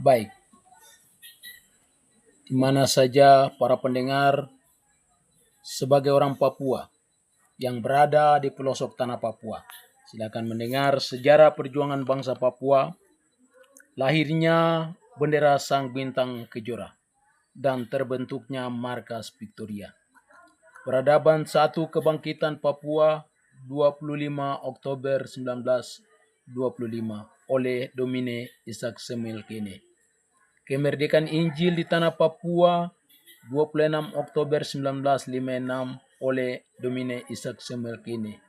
Baik, di mana saja para pendengar sebagai orang Papua yang berada di pelosok tanah Papua. Silakan mendengar sejarah perjuangan bangsa Papua, lahirnya bendera Sang Bintang Kejora, dan terbentuknya Markas Victoria. Peradaban 1 Kebangkitan Papua 25 Oktober 1925 oleh Domine Isaac Samuel Kene. Kemerdekaan Injil di tanah Papua 26 Oktober 1956 oleh Domine Isaac Samuel Kene.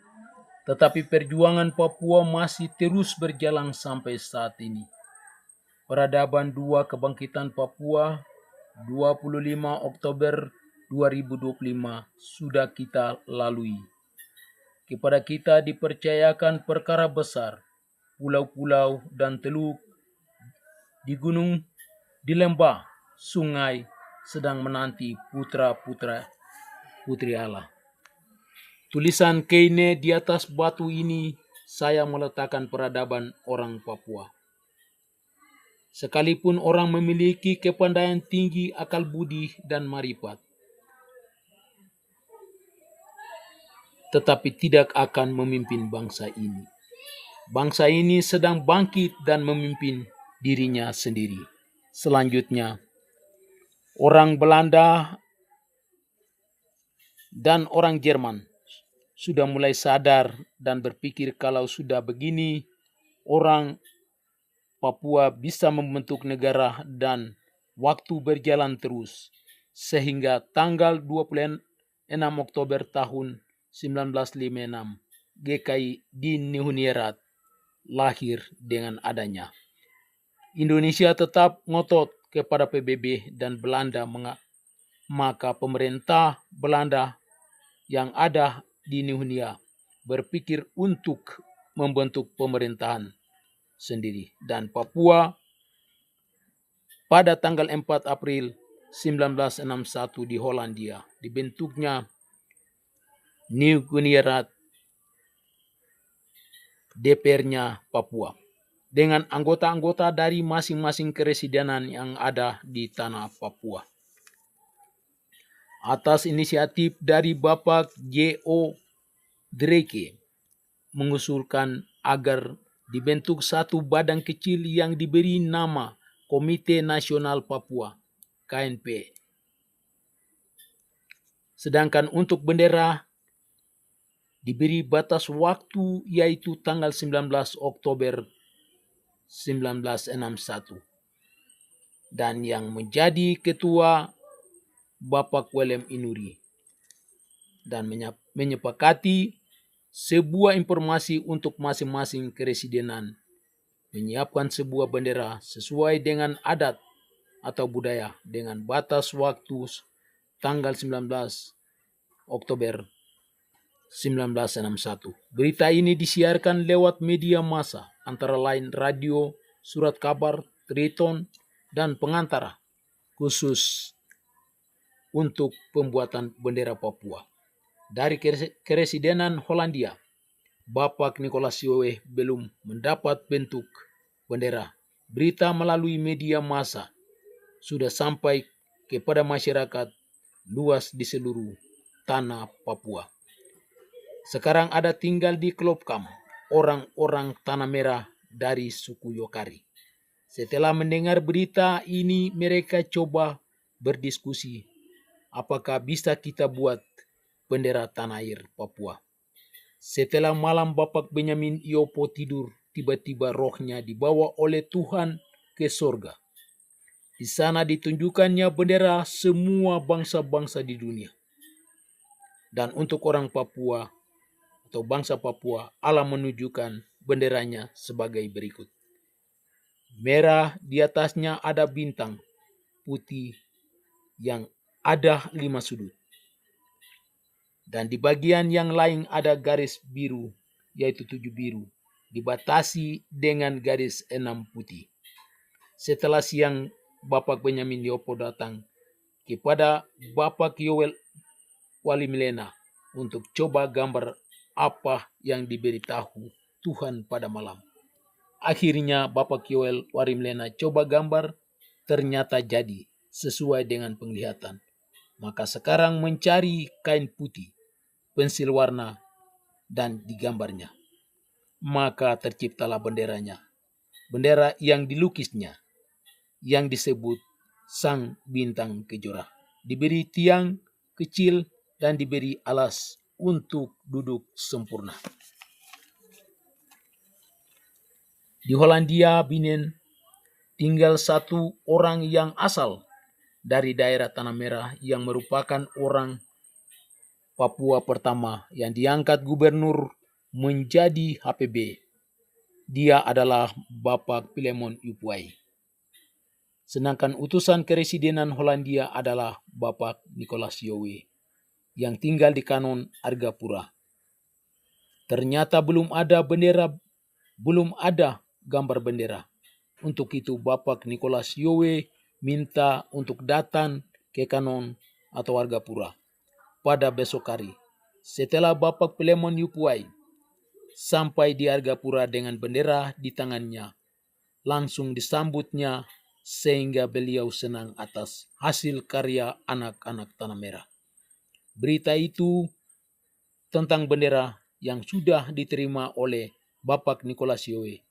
Tetapi perjuangan Papua masih terus berjalan sampai saat ini. Peradaban 2 Kebangkitan Papua 25 Oktober 2025 sudah kita lalui. Kepada kita dipercayakan perkara besar, pulau-pulau dan teluk di gunung, di lembah, sungai sedang menanti putra-putra putri Allah. Tulisan Kene di atas batu ini saya meletakkan peradaban orang Papua. Sekalipun orang memiliki kepandaian tinggi, akal budi, dan marifat, tetapi tidak akan memimpin bangsa ini. Bangsa ini sedang bangkit dan memimpin dirinya sendiri. Selanjutnya, orang Belanda dan orang Jerman sudah mulai sadar dan berpikir kalau sudah begini, orang Papua bisa membentuk negara dan waktu berjalan terus. Sehingga tanggal 26 Oktober tahun 1956, GKI di Nihunierat lahir dengan adanya. Indonesia tetap ngotot kepada PBB dan Belanda, maka pemerintah Belanda yang ada di Nihunia berpikir untuk membentuk pemerintahan sendiri. Dan Papua pada tanggal 4 April 1961 di Hollandia dibentuknya Nihunierat, DPR-nya Papua, dengan anggota-anggota dari masing-masing keresidenan yang ada di tanah Papua. Atas inisiatif dari Bapak J.O. Drake mengusulkan agar dibentuk satu badan kecil yang diberi nama Komite Nasional Papua, KNP. Sedangkan untuk bendera diberi batas waktu yaitu tanggal 19 Oktober 1961. Dan yang menjadi ketua Bapak William Inuri. Dan menyepakati sebuah informasi untuk masing-masing keresidenan, menyiapkan sebuah bendera sesuai dengan adat atau budaya dengan batas waktu tanggal 19 Oktober 1961. Berita ini disiarkan lewat media massa, antara lain radio, surat kabar, triton, dan pengantara khusus untuk pembuatan bendera Papua. Dari keresidenan Hollandia, Bapak Nicholas Yohe belum mendapat bentuk bendera. Berita melalui media massa sudah sampai kepada masyarakat luas di seluruh tanah Papua. Sekarang ada tinggal di Klopkam orang-orang Tanah Merah dari suku Yokari. Setelah mendengar berita ini, mereka coba berdiskusi apakah bisa kita buat bendera tanah air Papua. Setelah malam Bapak Benyamin Iopo tidur, tiba-tiba rohnya dibawa oleh Tuhan ke sorga. Di sana ditunjukkannya bendera semua bangsa-bangsa di dunia. Dan untuk orang Papua atau bangsa Papua, Allah menunjukkan benderanya sebagai berikut. Merah, di atasnya ada bintang putih yang ada 5 sudut. Dan di bagian yang lain ada garis biru, yaitu 7 biru, dibatasi dengan garis 6 putih. Setelah siang, Bapak Benyamin Yopo datang kepada Bapak Yoel Wali Milena untuk coba gambar apa yang diberitahu Tuhan pada malam. Akhirnya Bapak Yoel Wali Milena coba gambar ternyata jadi sesuai dengan penglihatan. Maka sekarang mencari kain putih, pensil warna, dan digambarnya. Maka terciptalah benderanya. Bendera yang dilukisnya, yang disebut Sang Bintang Kejora. Diberi tiang kecil dan diberi alas untuk duduk sempurna. Di Hollandia Binnen tinggal satu orang yang asal dari daerah Tanah Merah yang merupakan orang Papua pertama yang diangkat gubernur menjadi HPB. Dia adalah Bapak Philemon Yupuai. Sedangkan utusan keresidenan Hollandia adalah Bapak Nicholas Yowe yang tinggal di Kanon Argapura. Ternyata belum ada gambar bendera. Untuk itu Bapak Nicholas Yowe minta untuk datang ke Kanon atau Argapura pada besok hari. Setelah Bapak Philemon Yupuai sampai di Argapura dengan bendera di tangannya, langsung disambutnya sehingga beliau senang atas hasil karya anak-anak Tanah Merah. Berita itu tentang bendera yang sudah diterima oleh Bapak Nicholas Yowe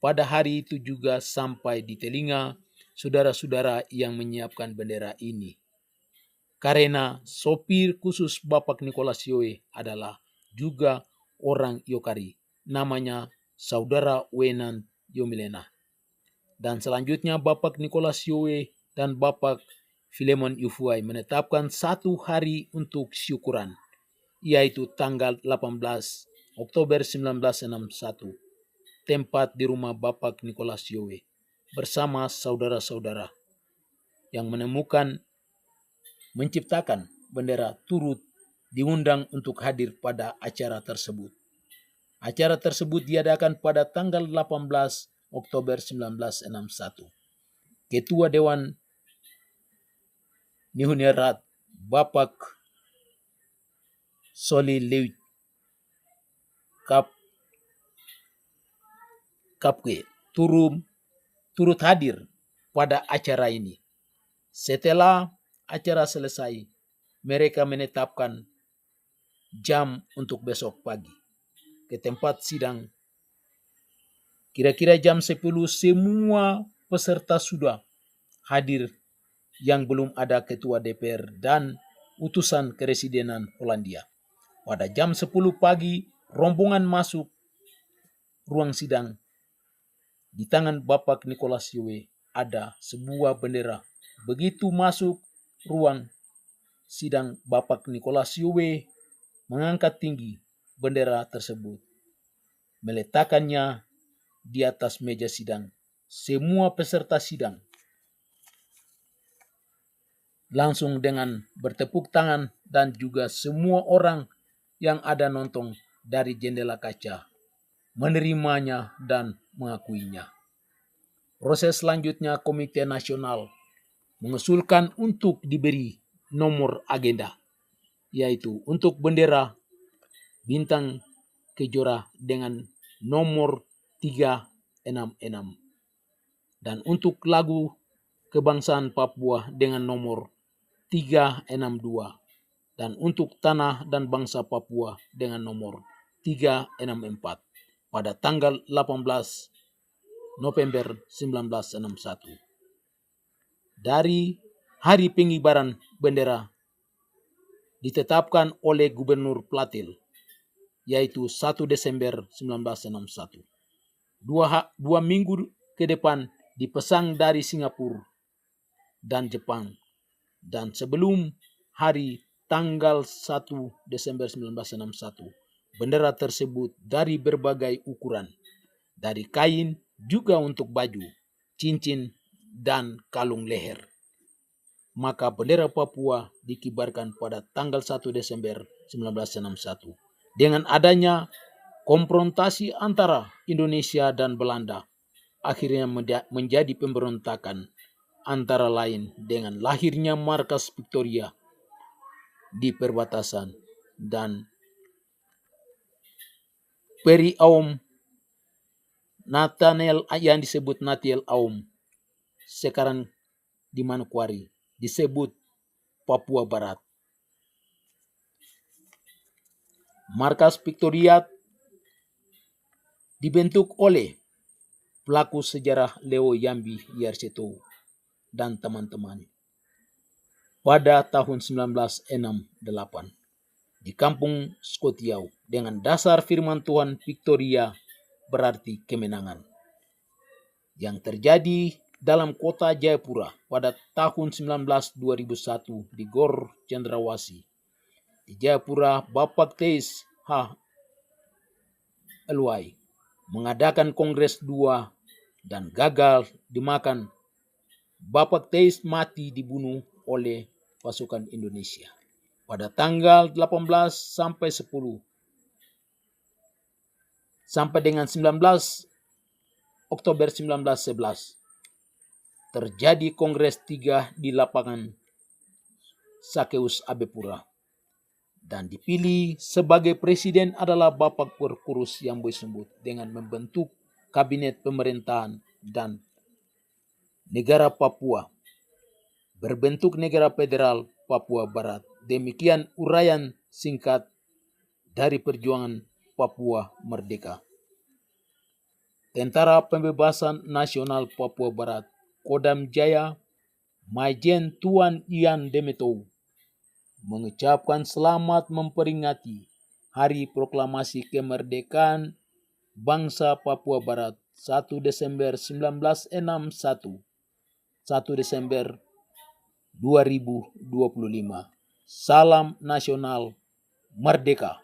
pada hari itu juga sampai di telinga saudara-saudara yang menyiapkan bendera ini. Karena sopir khusus Bapak Nicholas Yowe adalah juga orang Yokari, namanya Saudara Wenan Yomilena. Dan selanjutnya Bapak Nicholas Yowe dan Bapak Philemon Yupuai menetapkan satu hari untuk syukuran, yaitu tanggal 18 Oktober 1961, tempat di rumah Bapak Nicholas Yowe bersama saudara-saudara yang menciptakan bendera turut diundang untuk hadir pada acara tersebut. Acara tersebut diadakan pada tanggal 18 Oktober 1961. Ketua Dewan Nihunerat Bapak Soli Lewit Kapke turut hadir pada acara ini. Setelah acara selesai, mereka menetapkan jam untuk besok pagi ke tempat sidang. Kira-kira jam 10 semua peserta sudah hadir yang belum ada ketua DPR dan utusan keresidenan Hollandia. Pada jam 10 pagi, rombongan masuk ruang sidang. Di tangan Bapak Nicholas Yowe ada sebuah bendera. Begitu masuk ruang sidang, Bapak Nicholas Yowe mengangkat tinggi bendera tersebut, meletakkannya di atas meja sidang. Semua peserta sidang langsung dengan bertepuk tangan dan juga semua orang yang ada nonton dari jendela kaca menerimanya dan mengakuinya. Proses selanjutnya Komite Nasional mengusulkan untuk diberi nomor agenda, yaitu untuk bendera Bintang Kejora dengan nomor 366 dan untuk lagu kebangsaan Papua dengan nomor 362 dan untuk tanah dan bangsa Papua dengan nomor 364 pada tanggal 18 November 1961. Dari hari pengibaran bendera ditetapkan oleh Gubernur Platil, yaitu 1 Desember 1961. Dua minggu ke depan dipesan dari Singapura dan Jepang, dan sebelum hari tanggal 1 Desember 1961, bendera tersebut dari berbagai ukuran, dari kain juga untuk baju, cincin, dan kalung leher. Maka bendera Papua dikibarkan pada tanggal 1 Desember 1961. Dengan adanya konfrontasi antara Indonesia dan Belanda, akhirnya menjadi pemberontakan, antara lain dengan lahirnya markas Victoria di perbatasan dan Peri Aum Nathaniel yang disebut Nathaniel Aum sekarang di Manokwari disebut Papua Barat. Markas Victoriat dibentuk oleh pelaku sejarah Leo Yambi Yarseto dan teman-teman pada tahun 1968 di kampung Skotiau dengan dasar firman Tuhan Victoria berarti kemenangan yang terjadi dalam kota Jayapura pada tahun 2001 di Gor Cendrawasih. Di Jayapura, Bapak Teis H. Elwai mengadakan Kongres 2 dan gagal dimakan. Bapak Teis mati dibunuh oleh pasukan Indonesia pada tanggal 18 sampai 10 sampai dengan 19 Oktober 1911 terjadi Kongres 3 di lapangan Sakeus Abepura. Dan dipilih sebagai presiden adalah Bapak Perkurus yang disebut dengan membentuk kabinet pemerintahan dan negara Papua berbentuk negara federal Papua Barat. Demikian uraian singkat dari perjuangan Papua Merdeka. Tentara Pembebasan Nasional Papua Barat, Kodam Jaya, Majen Tuan Ian Demetou, mengucapkan selamat memperingati Hari Proklamasi Kemerdekaan Bangsa Papua Barat 1 Desember 1961, 1 Desember 2025. Salam nasional merdeka.